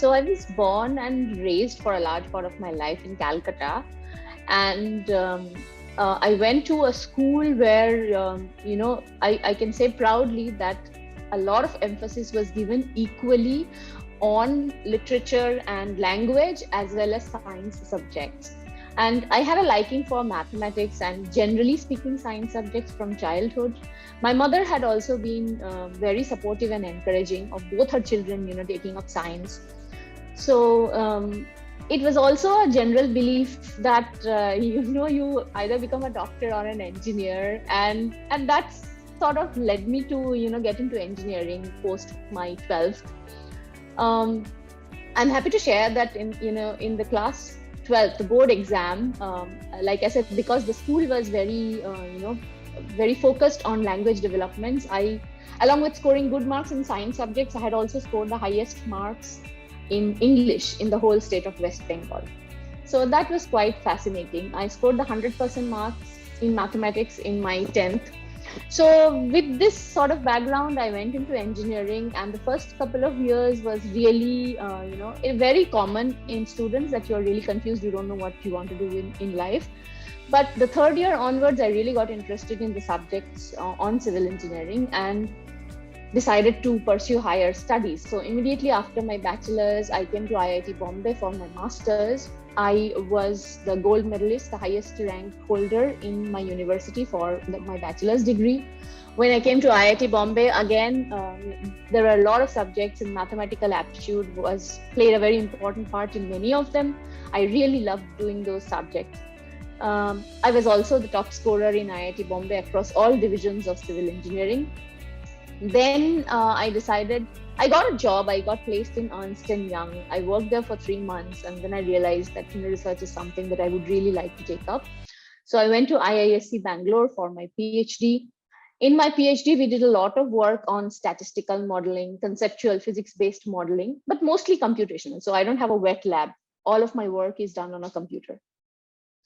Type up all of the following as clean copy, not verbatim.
So I was born and raised for a large part of my life in Calcutta, and I went to a school where I can say proudly that a lot of emphasis was given equally on literature and language as well as science subjects. And I had a liking for mathematics and generally speaking science subjects from childhood. My mother had also been very supportive and encouraging of both her children, taking up science. So it was also a general belief that you either become a doctor or an engineer, and that's sort of led me to get into engineering post my 12th. um, I'm happy to share that in the class 12th, the board exam, like I said, because the school was very focused on language developments, I, along with scoring good marks in science subjects, I had also scored the highest marks in English in the whole state of West Bengal. So that was quite fascinating. I scored the 100% marks in mathematics in my 10th. So with this sort of background, I went into engineering, and the first couple of years was really, very common in students that you're really confused, you don't know what you want to do in life. But the third year onwards, I really got interested in the subjects on civil engineering and decided to pursue higher studies. So immediately after my bachelor's, I came to IIT Bombay for my master's. I was the gold medalist, the highest rank holder in my university for my bachelor's degree. When I came to IIT Bombay, again, there were a lot of subjects, and mathematical aptitude played a very important part in many of them. I really loved doing those subjects. I was also the top scorer in IIT Bombay across all divisions of civil engineering. Then I decided, I got a job, I got placed in Ernst & Young. I worked there for 3 months, and then I realized that research is something that I would really like to take up. So I went to IISc Bangalore for my PhD. In my PhD, we did a lot of work on statistical modeling, conceptual physics-based modeling, but mostly computational. So I don't have a wet lab. All of my work is done on a computer.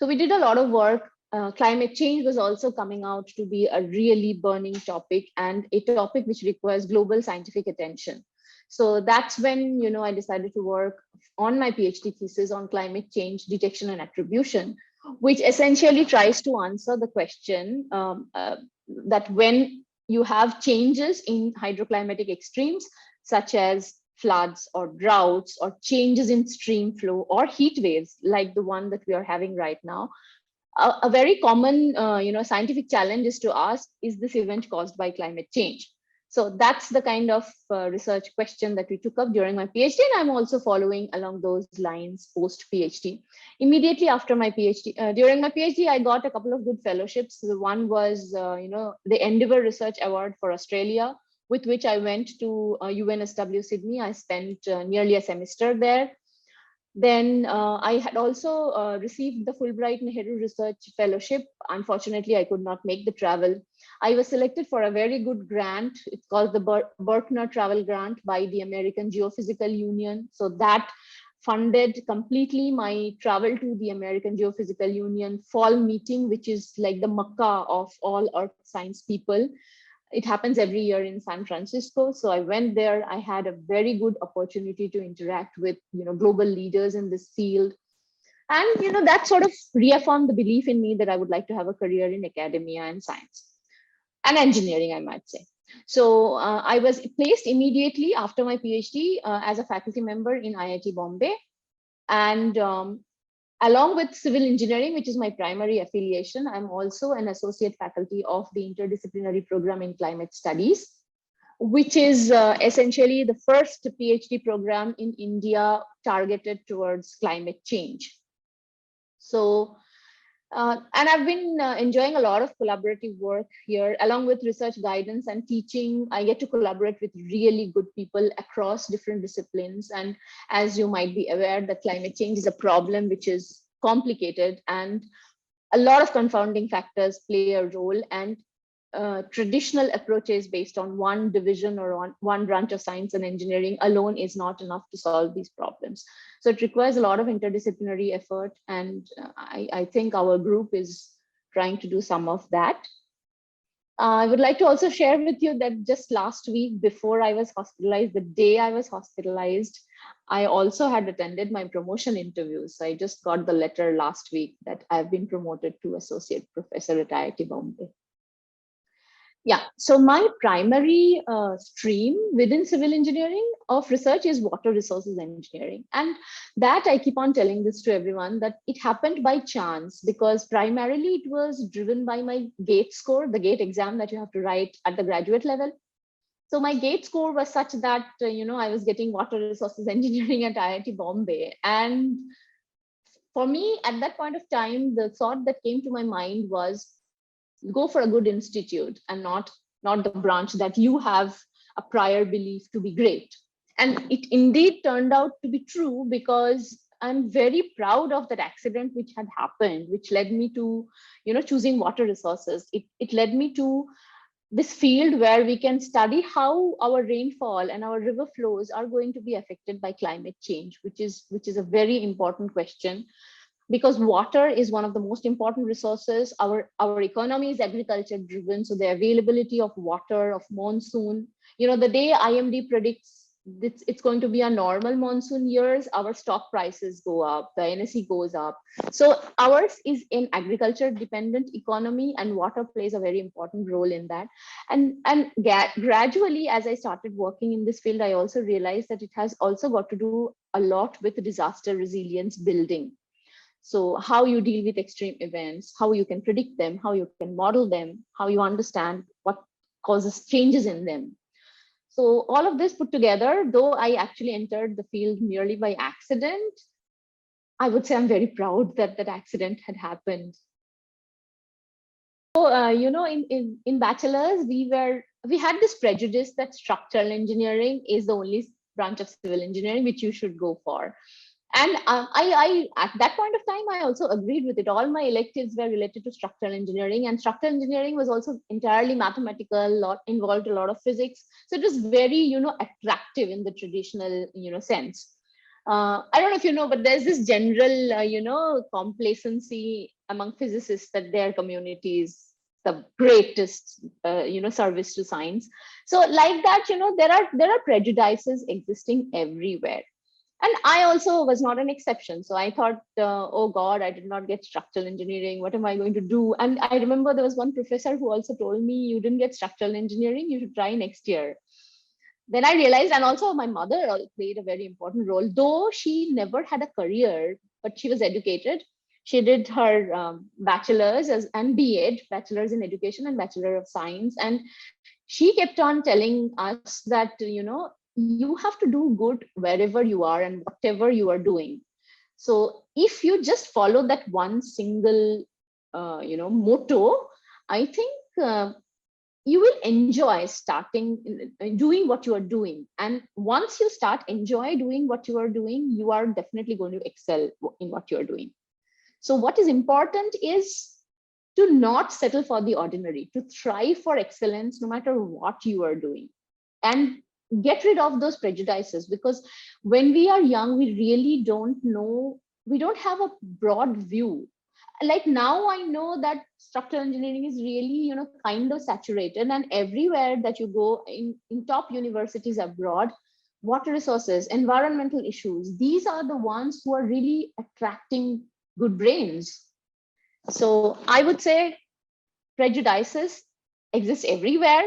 So we did a lot of work. Climate change was also coming out to be a really burning topic, and a topic which requires global scientific attention. So that's when I decided to work on my PhD thesis on climate change detection and attribution, which essentially tries to answer the question that when you have changes in hydroclimatic extremes, such as floods or droughts or changes in stream flow or heat waves like the one that we are having right now, a very common scientific challenge is to ask, is this event caused by climate change? So that's the kind of research question that we took up during my PhD, and I'm also following along those lines post PhD. Immediately after my PhD, during my PhD, I got a couple of good fellowships. The one was the Endeavour Research Award for Australia, with which I went to UNSW Sydney. I spent nearly a semester there. Then I had also received the Fulbright Nehru Research Fellowship. Unfortunately, I could not make the travel. I was selected for a very good grant. It's called the Berkner Travel Grant by the American Geophysical Union. So that funded completely my travel to the American Geophysical Union fall meeting, which is like the Mecca of all earth science people. It happens every year in San Francisco. So I went there. I had a very good opportunity to interact with global leaders in this field. And that sort of reaffirmed the belief in me that I would like to have a career in academia and science and engineering, I might say. So I was placed immediately after my PhD as a faculty member in IIT Bombay. And along with civil engineering, which is my primary affiliation, I'm also an associate faculty of the interdisciplinary program in climate studies, which is essentially the first PhD program in India targeted towards climate change. So, and I've been enjoying a lot of collaborative work here, along with research guidance and teaching. I get to collaborate with really good people across different disciplines. And as you might be aware, that climate change is a problem which is complicated, and a lot of confounding factors play a role. And traditional approaches based on one division or on one branch of science and engineering alone is not enough to solve these problems. So it requires a lot of interdisciplinary effort, and I think our group is trying to do some of that. I would like to also share with you that just last week, before I was hospitalized, the day I was hospitalized, I also had attended my promotion interviews. So I just got the letter last week that I've been promoted to associate professor at IIT Bombay. Yeah, so my primary stream within civil engineering of research is water resources engineering. And that I keep on telling this to everyone that it happened by chance, because primarily it was driven by my GATE score, the GATE exam that you have to write at the graduate level. So my GATE score was such that, I was getting water resources engineering at IIT Bombay. And for me, at that point of time, the thought that came to my mind was, go for a good institute and not the branch that you have a prior belief to be great. And it indeed turned out to be true, because I'm very proud of that accident which had happened, which led me to choosing water resources. It led me to this field where we can study how our rainfall and our river flows are going to be affected by climate change, which is a very important question, because water is one of the most important resources. Our economy is agriculture driven, so the availability of water, of monsoon, the day IMD predicts it's going to be a normal monsoon years, our stock prices go up, the NSE goes up. So ours is an agriculture dependent economy, and water plays a very important role in that. And gradually, as I started working in this field, I also realized that it has also got to do a lot with disaster resilience building. So how you deal with extreme events, how you can predict them, how you can model them, how you understand what causes changes in them. So all of this put together, though I actually entered the field merely by accident, I would say I'm very proud that that accident had happened. So, in bachelor's, we had this prejudice that structural engineering is the only branch of civil engineering which you should go for. And I at that point of time, I also agreed with it. All my electives were related to structural engineering, and structural engineering was also entirely mathematical, involved a lot of physics. So it was very, attractive in the traditional, sense. I don't know if you know, but there's this general, complacency among physicists that their community is the greatest, service to science. So like that, there are prejudices existing everywhere. And I also was not an exception. So I thought, oh God, I did not get structural engineering. What am I going to do? And I remember there was one professor who also told me, you didn't get structural engineering, you should try next year. Then I realized, and also my mother played a very important role, though she never had a career, but she was educated. She did her bachelor's and BEd, bachelor's in education and bachelor of science. And she kept on telling us that, you have to do good wherever you are and whatever you are doing. So if you just follow that one single, motto, I think you will enjoy starting doing what you are doing. And once you start enjoy doing what you are doing, you are definitely going to excel in what you are doing. So what is important is to not settle for the ordinary, to strive for excellence no matter what you are doing, and get rid of those prejudices, because when we are young, we really don't know, we don't have a broad view. Like now I know that structural engineering is really, kind of saturated, and everywhere that you go in top universities abroad, water resources, environmental issues, these are the ones who are really attracting good brains. So I would say prejudices exist everywhere,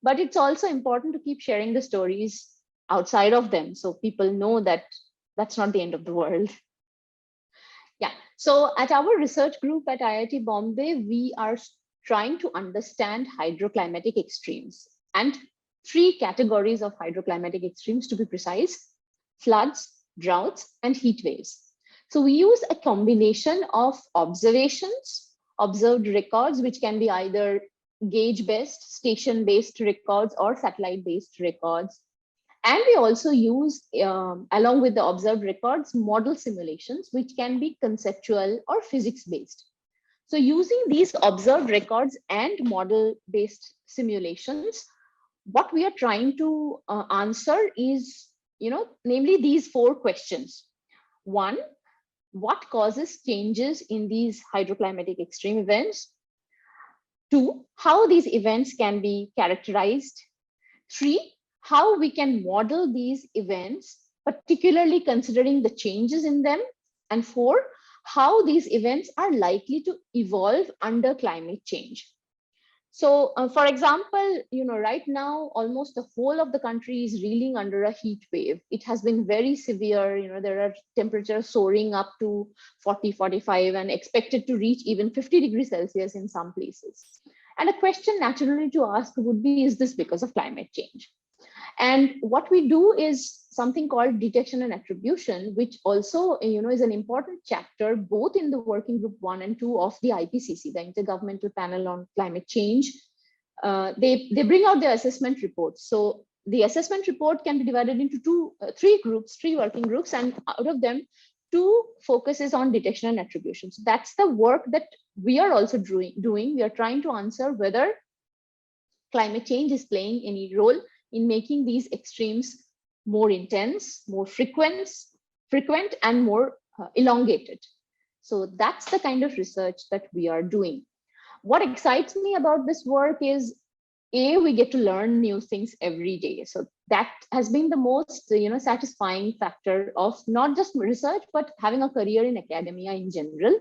but it's also important to keep sharing the stories outside of them so people know that that's not the end of the world. Yeah. So at our research group at IIT Bombay, we are trying to understand hydroclimatic extremes, and three categories of hydroclimatic extremes to be precise: floods, droughts, and heat waves. So we use a combination of observations, observed records, which can be either gauge-based, station-based records, or satellite-based records. And we also use, along with the observed records, model simulations, which can be conceptual or physics-based. So using these observed records and model-based simulations, what we are trying to answer is, namely these four questions. One, what causes changes in these hydroclimatic extreme events? 2, how these events can be characterized. 3, how we can model these events, particularly considering the changes in them. And 4, how these events are likely to evolve under climate change. So, for example, right now, almost the whole of the country is reeling under a heat wave. It has been very severe. There are temperatures soaring up to 40, 45, and expected to reach even 50 degrees Celsius in some places. And a question naturally to ask would be, is this because of climate change? And what we do is something called detection and attribution, which also is an important chapter both in the working group 1 and 2 of the IPCC, the Intergovernmental Panel on Climate Change. They bring out their assessment reports. So the assessment report can be divided into three working groups, and out of them, 2 focuses on detection and attribution. So that's the work that we are also doing. We are trying to answer whether climate change is playing any role in making these extremes more intense, more frequent, and more elongated. So that's the kind of research that we are doing. What excites me about this work is, we get to learn new things every day. So that has been the most satisfying factor of not just research, but having a career in academia in general.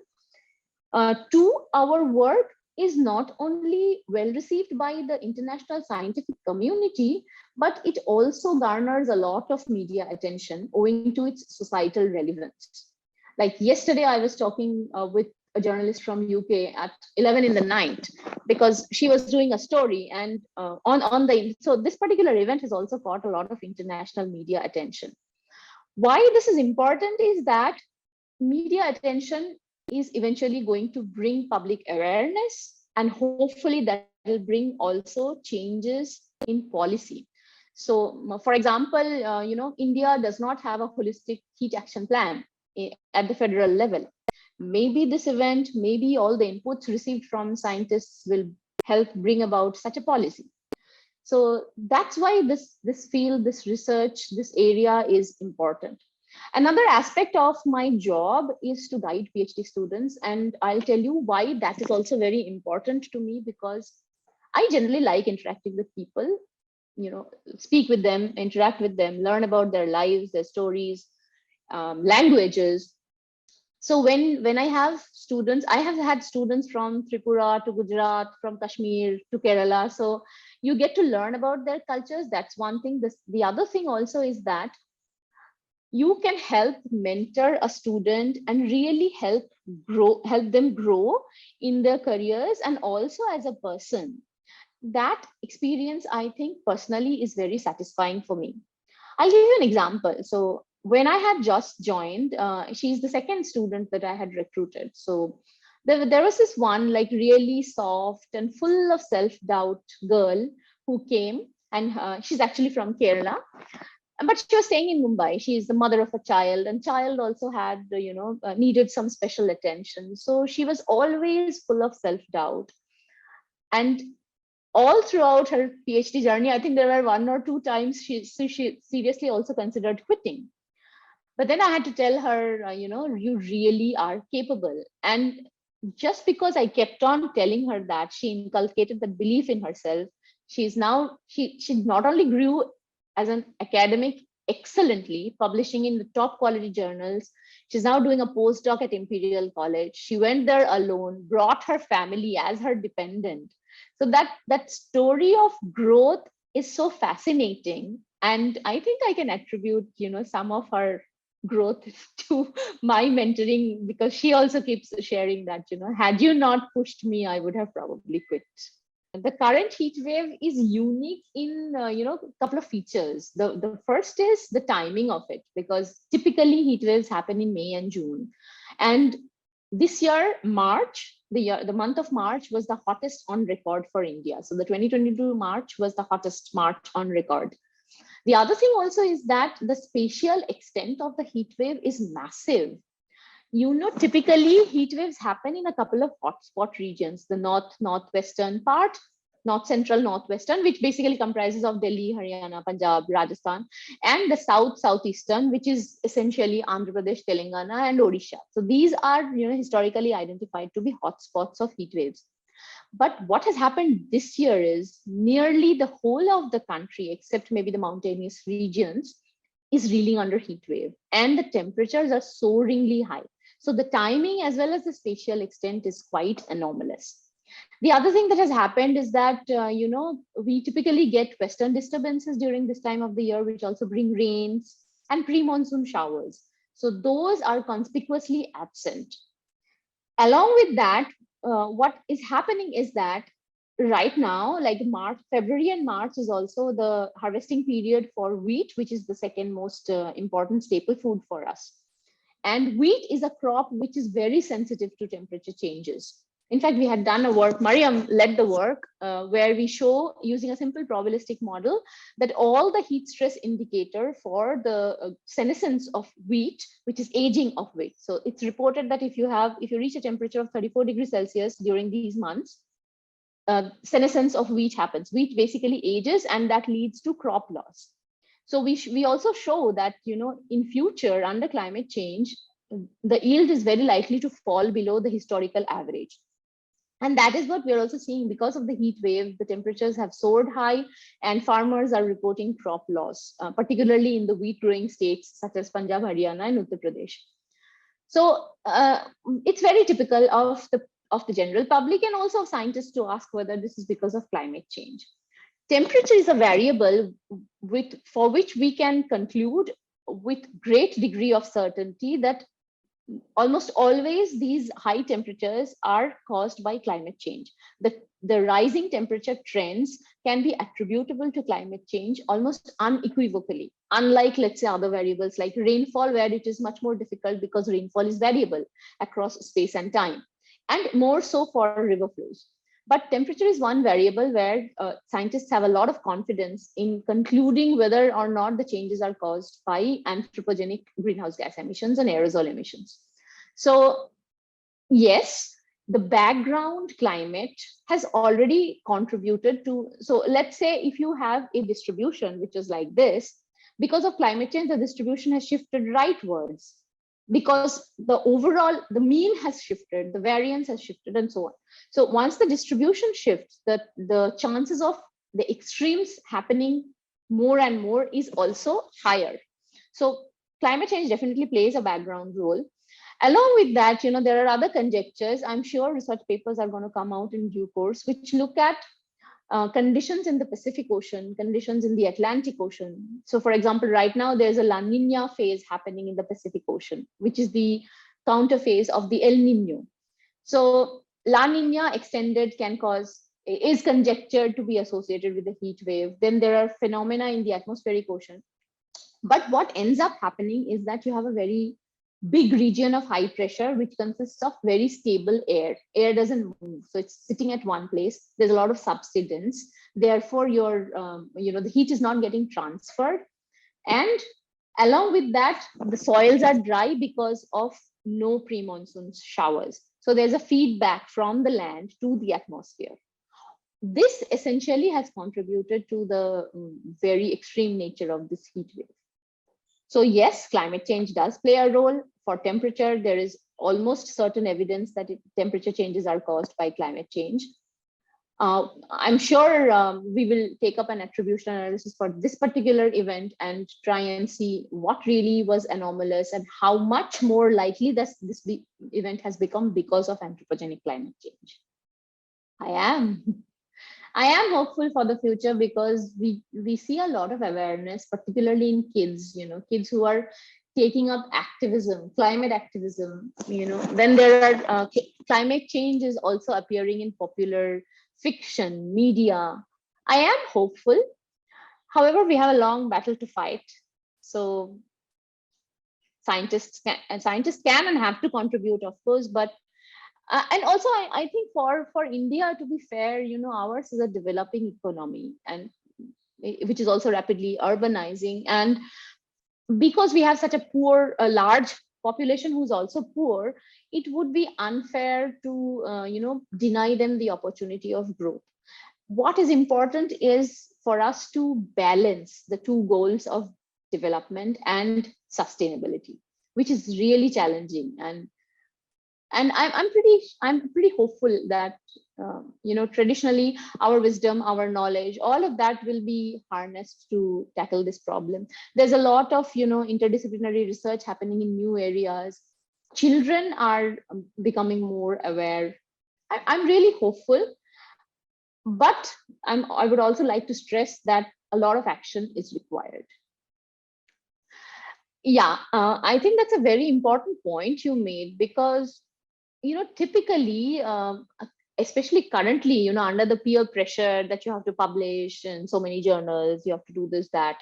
2, our work is not only well received by the international scientific community, but it also garners a lot of media attention owing to its societal relevance. Like yesterday, I was talking with a journalist from UK at 11 in the night, because she was doing a story, and so this particular event has also caught a lot of international media attention. Why this is important is that media attention is eventually going to bring public awareness, and hopefully that will bring also changes in policy. So, for example, India does not have a holistic heat action plan at the federal level. Maybe this event, maybe all the inputs received from scientists will help bring about such a policy. So that's why this field, this research, this area is important. Another aspect of my job is to guide PhD students, and I'll tell you why that is also very important to me, because I generally like interacting with people, speak with them, interact with them, learn about their lives, their stories, languages. So when I have students, I have had students from Tripura to Gujarat, from Kashmir to Kerala. So you get to learn about their cultures. That's one thing. The other thing also is that you can help mentor a student and really help them grow in their careers and also as a person. That experience, I think personally, is very satisfying for me. I'll give you an example. So when I had just joined, she's the second student that I had recruited. So there was this one like really soft and full of self-doubt girl who came, and she's actually from Kerala, but she was staying in Mumbai. She is the mother of a child, and child also had, needed some special attention. So she was always full of self-doubt. And all throughout her PhD journey, I think there were 1 or 2 times she seriously also considered quitting. But then I had to tell her, you really are capable. And just because I kept on telling her that, she inculcated the belief in herself. She not only grew as an academic excellently, publishing in the top quality journals. She's now doing a postdoc at Imperial College. She went there alone, brought her family as her dependent. So that story of growth is so fascinating. And I think I can attribute, some of her growth to my mentoring, because she also keeps sharing that, had you not pushed me, I would have probably quit. The current heat wave is unique in a couple of features. The first is the timing of it, because typically heat waves happen in May and June, and this year March, the month of March was the hottest on record for India. So the 2022 March was the hottest March on record. The other thing also is that the spatial extent of the heat wave is massive. Typically heat waves happen in a couple of hotspot regions, the northwestern part, north central northwestern, which basically comprises of Delhi, Haryana, Punjab, Rajasthan, and the southeastern, which is essentially Andhra Pradesh, Telangana, and Odisha. So these are historically identified to be hotspots of heat waves. But what has happened this year is nearly the whole of the country, except maybe the mountainous regions, is reeling under heat wave, and the temperatures are soaringly high. So the timing as well as the spatial extent is quite anomalous. The other thing that has happened is that we typically get western disturbances during this time of the year, which also bring rains and pre-monsoon showers. So those are conspicuously absent. Along with that, what is happening is that right now, like March, February and March is also the harvesting period for wheat, which is the second most important staple food for us. And wheat is a crop which is very sensitive to temperature changes. In fact, we had done a work, Mariam led the work, where we show using a simple probabilistic model that all the heat stress indicator for the senescence of wheat, which is aging of wheat. So it's reported that if you reach a temperature of 34 degrees Celsius during these months, senescence of wheat happens. Wheat basically ages, and that leads to crop loss. So we also show that in future under climate change, the yield is very likely to fall below the historical average. And that is what we're also seeing because of the heat wave. The temperatures have soared high, and farmers are reporting crop loss, particularly in the wheat growing states such as Punjab, Haryana, and Uttar Pradesh. So it's very typical of the general public and also of scientists to ask whether this is because of climate change. Temperature is a variable for which we can conclude with great degree of certainty that almost always these high temperatures are caused by climate change. The rising temperature trends can be attributable to climate change almost unequivocally, unlike, let's say, other variables like rainfall, where it is much more difficult because rainfall is variable across space and time, and more so for river flows. But temperature is one variable where scientists have a lot of confidence in concluding whether or not the changes are caused by anthropogenic greenhouse gas emissions and aerosol emissions. So yes, the background climate has already contributed to, so let's say if you have a distribution which is like this, because of climate change, the distribution has shifted rightwards, because the mean has shifted, the variance has shifted, and so on. So once the distribution shifts, the chances of the extremes happening more and more is also higher. So climate change definitely plays a background role. Along with that, there are other conjectures. I'm sure research papers are going to come out in due course, which look at conditions in the Pacific Ocean, conditions in the Atlantic Ocean. So for example, right now there's a La Nina phase happening in the Pacific Ocean, which is the counter phase of the El Nino. So La Nina extended is conjectured to be associated with the heat wave. Then there are phenomena in the atmospheric ocean. But what ends up happening is that you have a very big region of high pressure, which consists of very stable air. Air doesn't move, so it's sitting at one place. There's a lot of subsidence. Therefore, the heat is not getting transferred. And along with that, the soils are dry because of no pre-monsoon showers. So there's a feedback from the land to the atmosphere. This essentially has contributed to the very extreme nature of this heat wave. So yes, climate change does play a role. For temperature, there is almost certain evidence that temperature changes are caused by climate change. I'm sure we will take up an attribution analysis for this particular event and try and see what really was anomalous and how much more likely this event has become because of anthropogenic climate change. I am hopeful for the future because we see a lot of awareness, particularly in kids, kids who are taking up activism, climate activism, then there are climate change is also appearing in popular fiction, media. I am hopeful. However, we have a long battle to fight. So scientists can and have to contribute, of course, but and also I think for India, to be fair, ours is a developing economy, and which is also rapidly urbanizing, and because we have such a large population who's also poor, it would be unfair to deny them the opportunity of growth. What is important is for us to balance the two goals of development and sustainability, which is really challenging. And And I'm pretty hopeful that traditionally our wisdom, our knowledge, all of that will be harnessed to tackle this problem. There's a lot of interdisciplinary research happening in new areas. Children are becoming more aware. I'm really hopeful, but I would also like to stress that a lot of action is required. Yeah, I think that's a very important point you made, because typically, especially currently, under the peer pressure that you have to publish in so many journals, you have to do this, that.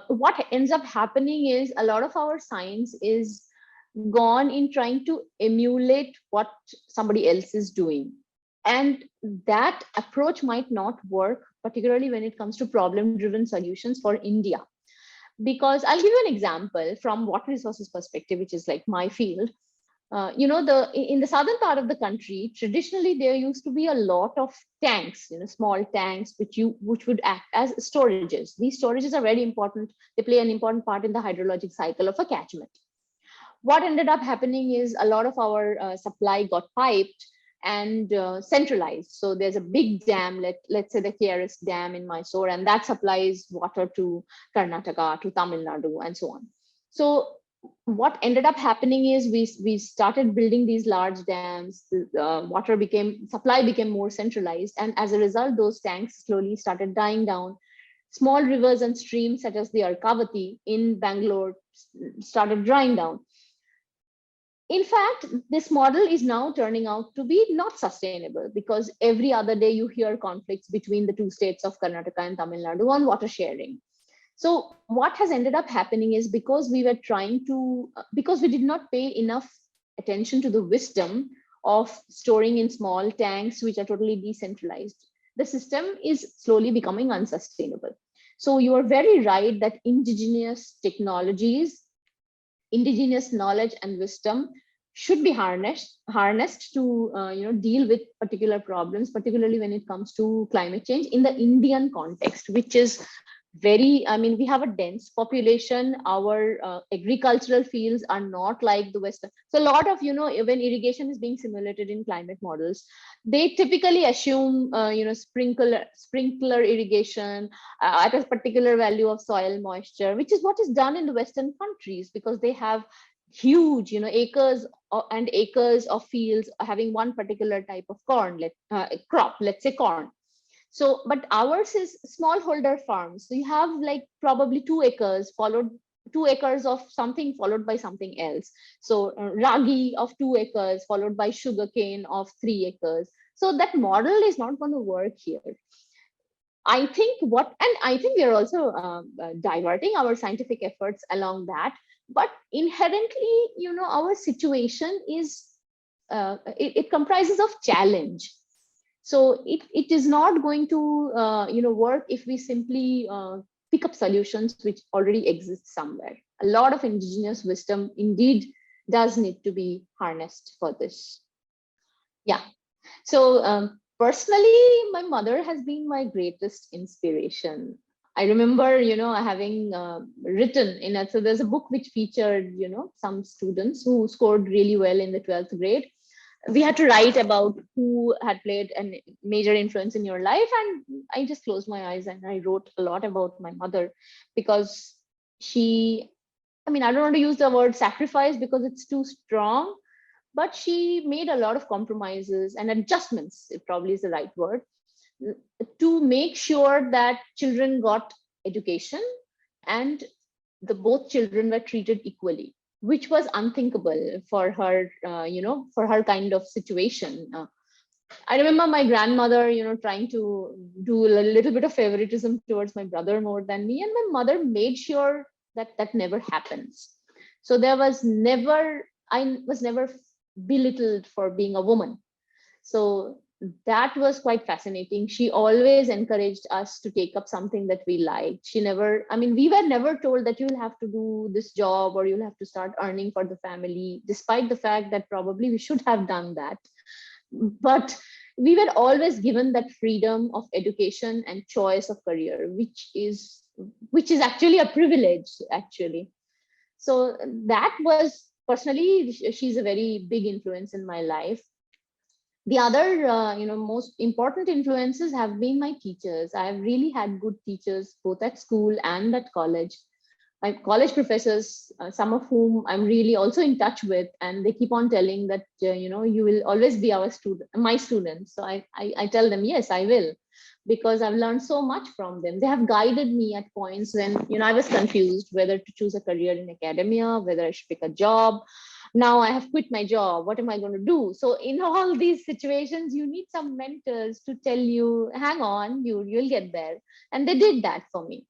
What ends up happening is a lot of our science is gone in trying to emulate what somebody else is doing. And that approach might not work, particularly when it comes to problem driven solutions for India. Because I'll give you an example from water resources perspective, which is like my field. The in the southern part of the country, traditionally there used to be a lot of tanks, small tanks which would act as storages. These storages are very important. They play an important part in the hydrologic cycle of a catchment. What ended up happening is a lot of our supply got piped and centralized. So there's a big dam, let's say the KRS Dam in Mysore, and that supplies water to Karnataka, to Tamil Nadu, and so on. So what ended up happening is we started building these large dams. The supply became more centralized, and as a result, those tanks slowly started dying down. Small rivers and streams such as the Arkavati in Bangalore started drying down. In fact, this model is now turning out to be not sustainable, because every other day you hear conflicts between the two states of Karnataka and Tamil Nadu on water sharing. So what has ended up happening is, because we did not pay enough attention to the wisdom of storing in small tanks, which are totally decentralized, the system is slowly becoming unsustainable. So you are very right that indigenous technologies, indigenous knowledge and wisdom should be harnessed to deal with particular problems, particularly when it comes to climate change in the Indian context, which is we have a dense population. Our agricultural fields are not like the Western. So a lot of, when irrigation is being simulated in climate models, they typically assume, sprinkler irrigation at a particular value of soil moisture, which is what is done in the Western countries, because they have huge, acres and acres of fields having one particular type of crop, let's say corn. So, but ours is smallholder farms. So you have like probably 2 acres of something followed by something else. So ragi of 2 acres followed by sugarcane of 3 acres. So that model is not going to work here. I think we are also diverting our scientific efforts along that. But inherently, our situation is it comprises of challenge. So it is not going to work if we simply pick up solutions which already exist somewhere. A lot of indigenous wisdom indeed does need to be harnessed for this. Yeah. So personally, my mother has been my greatest inspiration. I remember, having written in it. So there's a book which featured, some students who scored really well in the 12th grade. We had to write about who had played a major influence in your life, and I just closed my eyes and I wrote a lot about my mother, because I don't want to use the word sacrifice because it's too strong, but she made a lot of compromises and adjustments, it probably is the right word, to make sure that children got education and the both children were treated equally, which was unthinkable for her, for her kind of situation. I remember my grandmother, trying to do a little bit of favoritism towards my brother more than me, and my mother made sure that that never happens. So I was never belittled for being a woman. So that was quite fascinating. She always encouraged us to take up something that we liked. We were never told that you'll have to do this job or you'll have to start earning for the family, despite the fact that probably we should have done that. But we were always given that freedom of education and choice of career, which is actually a privilege, actually. So that was personally, she's a very big influence in my life. The other most important influences have been my teachers. I've really had good teachers both at school and at college. My college professors, some of whom I'm really also in touch with, and they keep on telling that you will always be our student, my student. So I tell them, yes, I will, because I've learned so much from them. They have guided me at points when I was confused whether to choose a career in academia, whether I should pick a job. Now I have quit my job. What am I going to do? So in all these situations, you need some mentors to tell you, hang on, you'll get there. And they did that for me.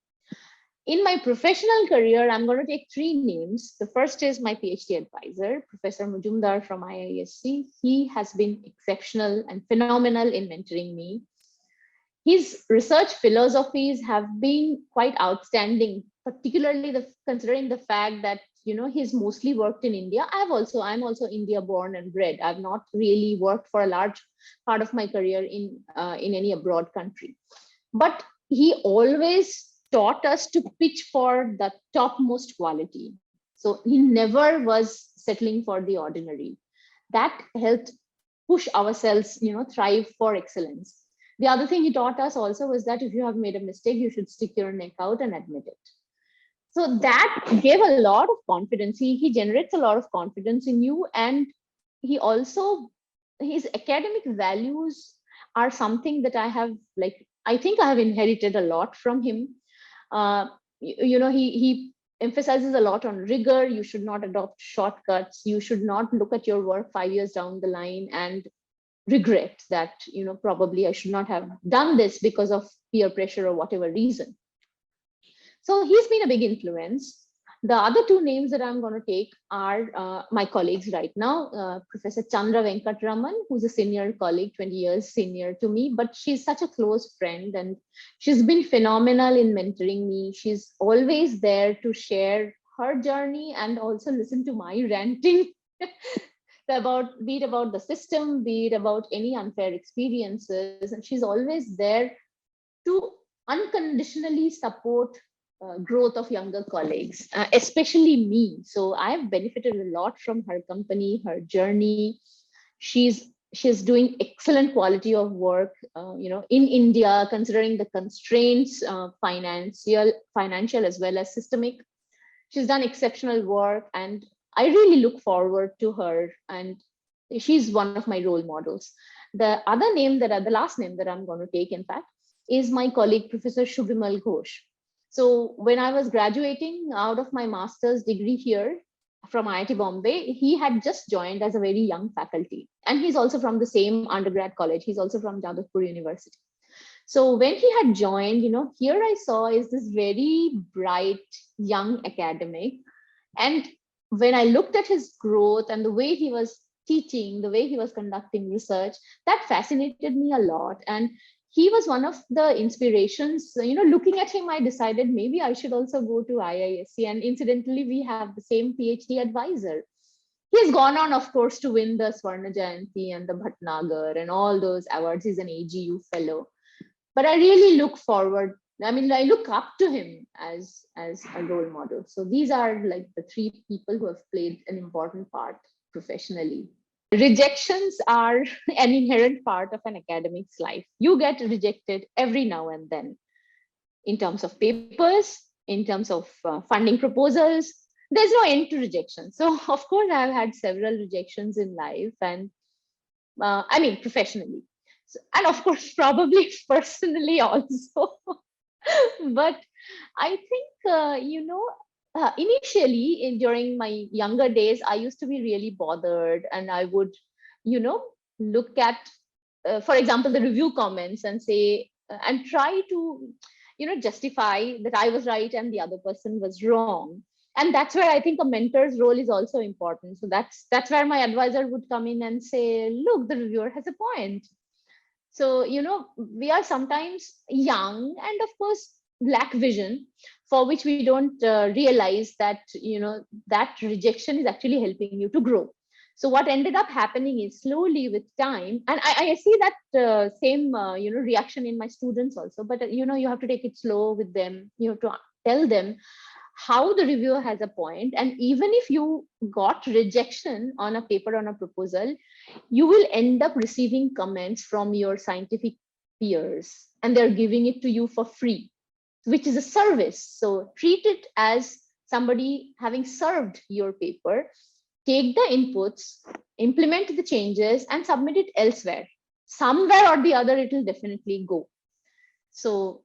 In my professional career, I'm going to take three names. The first is my PhD advisor, Professor Mujumdar from IISc. He has been exceptional and phenomenal in mentoring me. His research philosophies have been quite outstanding, particularly considering the fact that he's mostly worked in India. I'm also India born and bred. I've not really worked for a large part of my career in any abroad country, but he always taught us to pitch for the topmost quality. So he never was settling for the ordinary. That helped push ourselves, thrive for excellence. The other thing he taught us also was that if you have made a mistake, you should stick your neck out and admit it. So that gave a lot of confidence. He generates a lot of confidence in you. And he also, his academic values are something that I think I have inherited a lot from him. He emphasizes a lot on rigor. You should not adopt shortcuts. You should not look at your work 5 years down the line and regret that probably I should not have done this because of peer pressure or whatever reason. So he's been a big influence. The other two names that I'm going to take are my colleagues right now. Professor Chandra Venkatraman, who's a senior colleague, 20 years senior to me, but she's such a close friend and she's been phenomenal in mentoring me. She's always there to share her journey and also listen to my ranting be it about the system, be it about any unfair experiences. And she's always there to unconditionally support growth of younger colleagues, especially me. So I've benefited a lot from her company, her journey. She's doing excellent quality of work, in India, considering the constraints, financial as well as systemic. She's done exceptional work, and I really look forward to her. And she's one of my role models. The last name that I'm going to take, in fact, is my colleague, Professor Shubhimal Ghosh. So when I was graduating out of my master's degree here from IIT Bombay, he had just joined as a very young faculty. And he's also from the same undergrad college. He's also from Jadavpur University. So when he had joined, here I saw is this very bright young academic. And when I looked at his growth and the way he was teaching, the way he was conducting research, that fascinated me a lot. And he was one of the inspirations. Looking at him, I decided maybe I should also go to IISc. And incidentally, we have the same PhD advisor. He's gone on, of course, to win the Swarna Jayanti and the Bhatnagar and all those awards. He's an AGU fellow. But I really look forward. I look up to him as a role model. So these are like the three people who have played an important part professionally. Rejections are an inherent part of an academic's life. You get rejected every now and then in terms of papers, in terms of funding proposals. There's no end to rejection. So of course, I've had several rejections in life, and professionally. So, and of course, probably personally also. But I think, initially during my younger days, I used to be really bothered, and I would, look at, for example, the review comments and say, and try to, justify that I was right and the other person was wrong. And that's where I think a mentor's role is also important. So that's where my advisor would come in and say, look, the reviewer has a point. So, we are sometimes young and of course lack vision, for which we don't realize that, that rejection is actually helping you to grow. So what ended up happening is slowly with time, and I see that same, reaction in my students also, but, you have to take it slow with them. You have to tell them, how the reviewer has a point, and even if you got rejection on a paper, on a proposal, you will end up receiving comments from your scientific peers, and they're giving it to you for free, which is a service. So treat it as somebody having served your paper. Take the inputs, implement the changes, and submit it elsewhere. Somewhere or the other, it will definitely go. So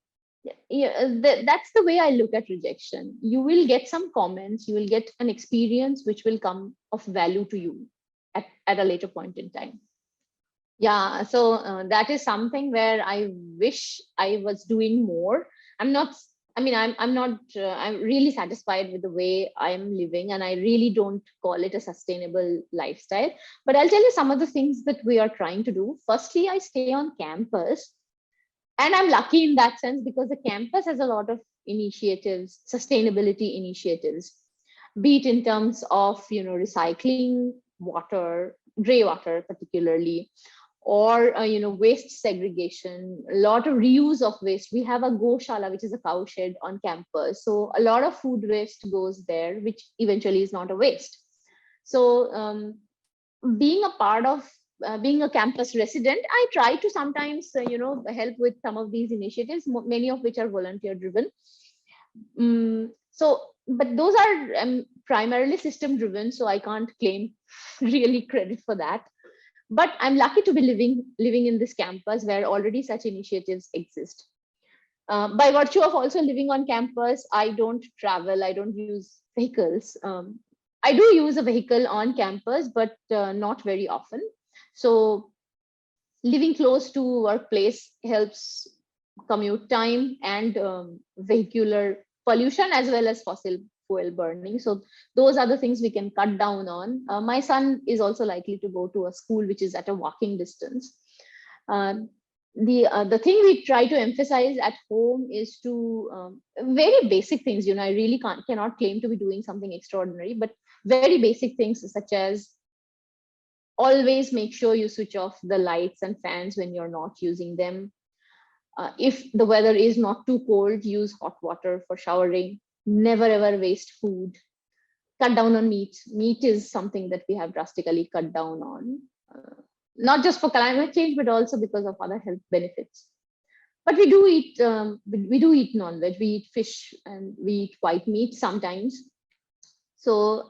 yeah, that's the way I look at rejection. You will get some comments, you will get an experience which will come of value to you at a later point in time. Yeah, so that is something where I wish I was doing more. I'm not, I mean, I'm not, I'm really satisfied with the way I'm living, and I really don't call it a sustainable lifestyle. But I'll tell you some of the things that we are trying to do. Firstly, I stay on campus, and I'm lucky in that sense because the campus has a lot of initiatives, sustainability initiatives, be it in terms of, recycling water, gray water particularly, or waste segregation, a lot of reuse of waste. We have a goshala, which is a cow shed on campus, so a lot of food waste goes there, which eventually is not a waste. So being a part of being a campus resident, I try to sometimes help with some of these initiatives, many of which are volunteer driven. So but those are primarily system driven, so I can't claim really credit for that. But I'm lucky to be living in this campus where already such initiatives exist. By virtue of also living on campus, I don't travel, I don't use vehicles. I do use a vehicle on campus, but not very often. So living close to workplace helps commute time and vehicular pollution, as well as fossil fuel burning. So those are the things we can cut down on. My son is also likely to go to a school which is at a walking distance. The thing we try to emphasize at home is to very basic things. I really cannot claim to be doing something extraordinary, but very basic things such as always make sure you switch off the lights and fans when you're not using them. If the weather is not too cold, use hot water for showering. Never ever waste food. Cut down on meat. Meat is something that we have drastically cut down on, not just for climate change, but also because of other health benefits. But we do eat non-veg. We eat fish and we eat white meat sometimes. So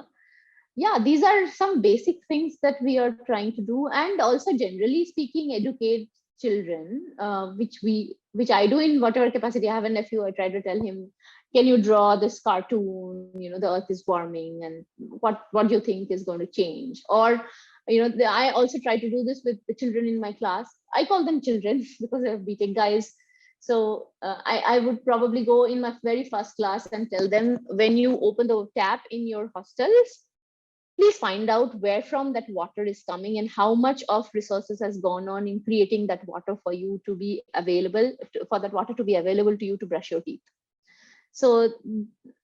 yeah, these are some basic things that we are trying to do, and also generally speaking, educate children, which I do in whatever capacity. I have a nephew. I try to tell him, can you draw this cartoon? The earth is warming, and what do you think is going to change? Or I also try to do this with the children in my class. I call them children because they're BTech guys. So I would probably go in my very first class and tell them, when you open the tap in your hostels, please find out where from that water is coming and how much of resources has gone on in creating that water for you to be available, for that water to be available to you to brush your teeth. So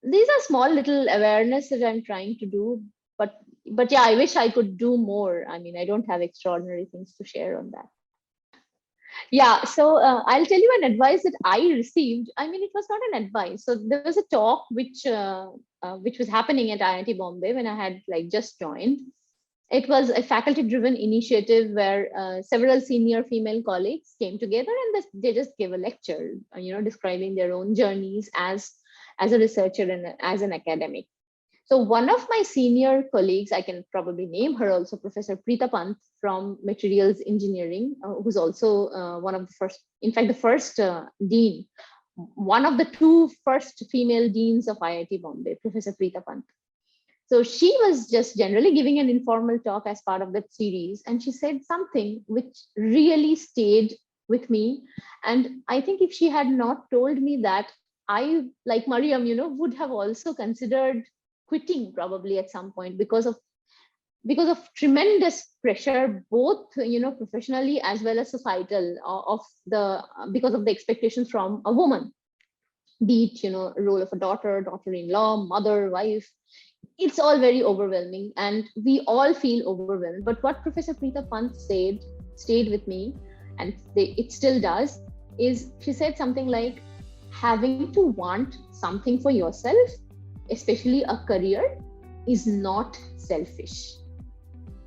these are small little awareness that I'm trying to do, but yeah, I wish I could do more. I mean, I don't have extraordinary things to share on that. Yeah, so I'll tell you an advice that I received. I mean, it was not an advice. So there was a talk which was happening at IIT Bombay when I had just joined. It was a faculty-driven initiative where several senior female colleagues came together and they just gave a lecture, describing their own journeys as a researcher and as an academic. So one of my senior colleagues, I can probably name her also, Professor Arpita Mondal from Materials Engineering, who's also one of the first, in fact, the first dean, one of the two first female deans of IIT Bombay, Professor Arpita Mondal. So she was just generally giving an informal talk as part of that series. And she said something which really stayed with me. And I think if she had not told me that, I, like Mariam, would have also considered quitting probably at some point because of tremendous pressure, both professionally as well as societal, because of the expectations from a woman, be it role of a daughter-in-law, mother, wife. It's all very overwhelming, and we all feel overwhelmed. But what Professor Arpita Mondal said stayed with me, and it still does, is she said something like, having to want something for yourself especially a career, is not selfish.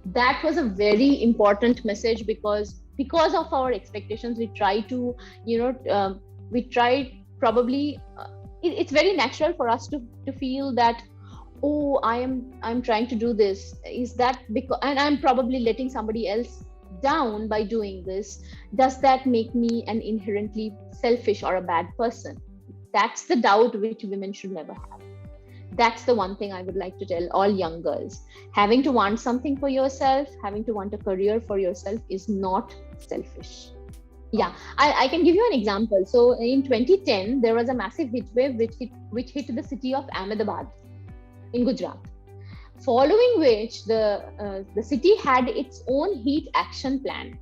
That was a very important message, because of our expectations, we try to, we try probably, it's very natural for us to feel that, oh, I'm trying to do this, is that because, and I'm probably letting somebody else down by doing this, does that make me an inherently selfish or a bad person? That's the doubt which women should never have. That's the one thing I would like to tell all young girls. Having to want something for yourself, having to want a career for yourself is not selfish. Yeah, I can give you an example. So in 2010, there was a massive heat wave which hit the city of Ahmedabad in Gujarat. Following which, the city had its own heat action plan,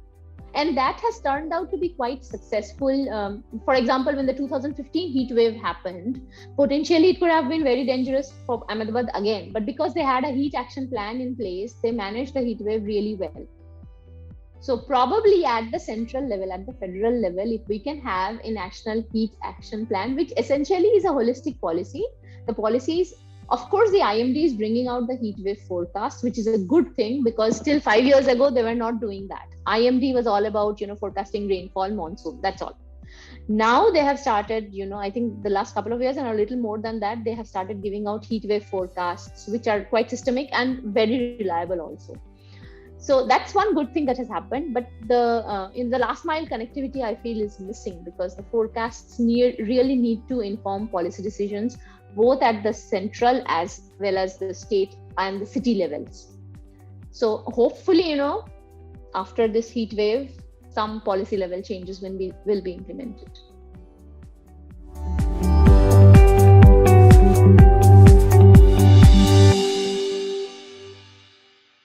and that has turned out to be quite successful. For example, when the 2015 heat wave happened, potentially it could have been very dangerous for Ahmedabad again, but because they had a heat action plan in place, they managed the heat wave really well. So probably at the central level, at the federal level, if we can have a national heat action plan, which essentially is a holistic policy, the policies, of course, the IMD is bringing out the heat wave forecast, which is a good thing, because still 5 years ago, they were not doing that. IMD was all about, forecasting rainfall, monsoon, that's all. Now they have started, I think the last couple of years and a little more than that, they have started giving out heat wave forecasts, which are quite systemic and very reliable also. So that's one good thing that has happened. But in the last mile connectivity, I feel is missing, because the forecasts really need to inform policy decisions, both at the central as well as the state and the city levels. So hopefully, after this heat wave, some policy level changes will be implemented.